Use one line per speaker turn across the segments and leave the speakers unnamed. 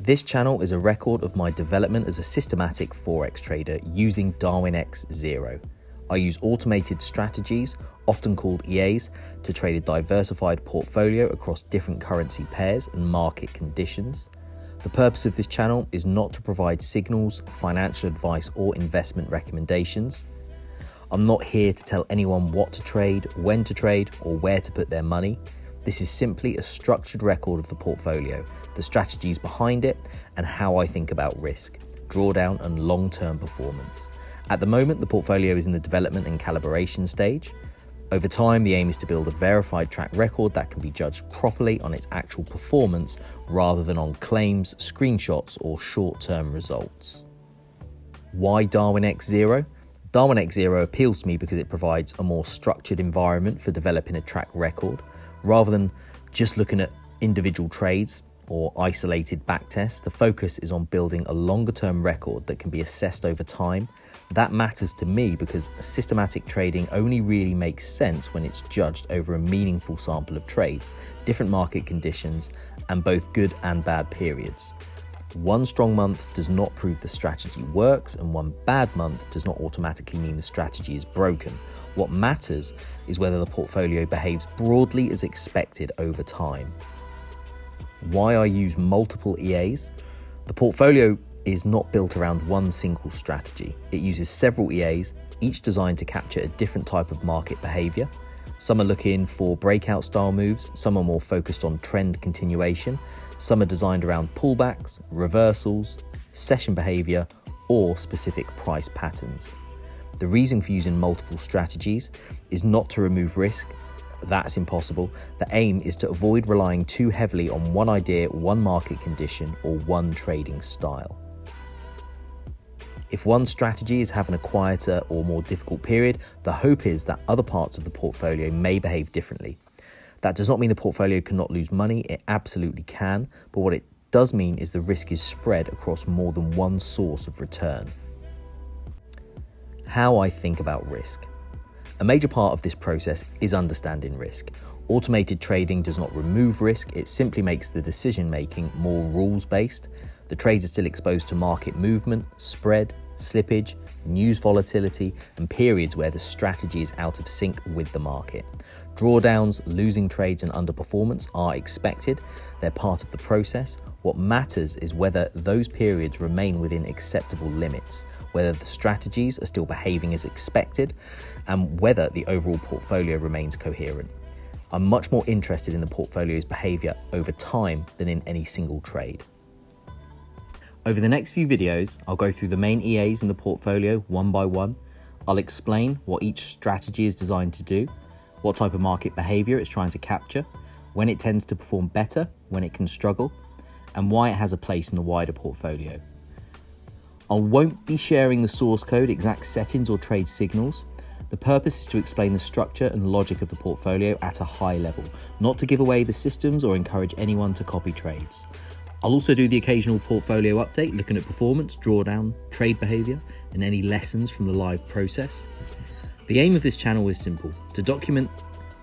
This channel is a record of my development as a systematic Forex trader using Darwinex Zero. I use automated strategies, often called EAs, to trade a diversified portfolio across different currency pairs and market conditions. The purpose of this channel is not to provide signals, financial advice, or investment recommendations. I'm not here to tell anyone what to trade, when to trade, or where to put their money. This is simply a structured record of the portfolio, the strategies behind it, and how I think about risk, drawdown, and long-term performance. At the moment, the portfolio is in the development and calibration stage. Over time, the aim is to build a verified track record that can be judged properly on its actual performance rather than on claims, screenshots, or short-term results. Why Darwinex Zero? Darwinex Zero appeals to me because it provides a more structured environment for developing a track record. Rather than just looking at individual trades or isolated backtests, the focus is on building a longer-term record that can be assessed over time. That matters to me because systematic trading only really makes sense when it's judged over a meaningful sample of trades, different market conditions, and both good and bad periods. One strong month does not prove the strategy works, and one bad month does not automatically mean the strategy is broken. What matters is whether the portfolio behaves broadly as expected over time. Why I use multiple EAs? The portfolio is not built around one single strategy. It uses several EAs, each designed to capture a different type of market behavior. Some are looking for breakout style moves, some are more focused on trend continuation, some are designed around pullbacks, reversals, session behavior, or specific price patterns. The reason for using multiple strategies is not to remove risk. That's impossible. The aim is to avoid relying too heavily on one idea, one market condition, or one trading style. If one strategy is having a quieter or more difficult period, the hope is that other parts of the portfolio may behave differently. That does not mean the portfolio cannot lose money. It absolutely can, but what it does mean is the risk is spread across more than one source of return. How I think about risk. A major part of this process is understanding risk. Automated trading does not remove risk, it simply makes the decision-making more rules-based. The trades are still exposed to market movement, spread, slippage, news volatility, and periods where the strategy is out of sync with the market. Drawdowns, losing trades, and underperformance are expected. They're part of the process. What matters is whether those periods remain within acceptable limits, whether the strategies are still behaving as expected, and whether the overall portfolio remains coherent. I'm much more interested in the portfolio's behavior over time than in any single trade. Over the next few videos, I'll go through the main EAs in the portfolio one by one. I'll explain what each strategy is designed to do, what type of market behavior it's trying to capture, when it tends to perform better, when it can struggle, and why it has a place in the wider portfolio. I won't be sharing the source code, exact settings, or trade signals. The purpose is to explain the structure and logic of the portfolio at a high level, not to give away the systems or encourage anyone to copy trades. I'll also do the occasional portfolio update, looking at performance, drawdown, trade behavior, and any lessons from the live process. The aim of this channel is simple: to document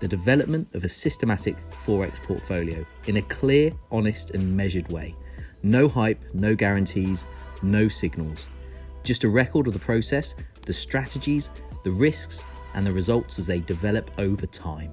the development of a systematic Forex portfolio in a clear, honest, and measured way. No hype, no guarantees, no signals. Just a record of the process, the strategies, the risks, and the results as they develop over time.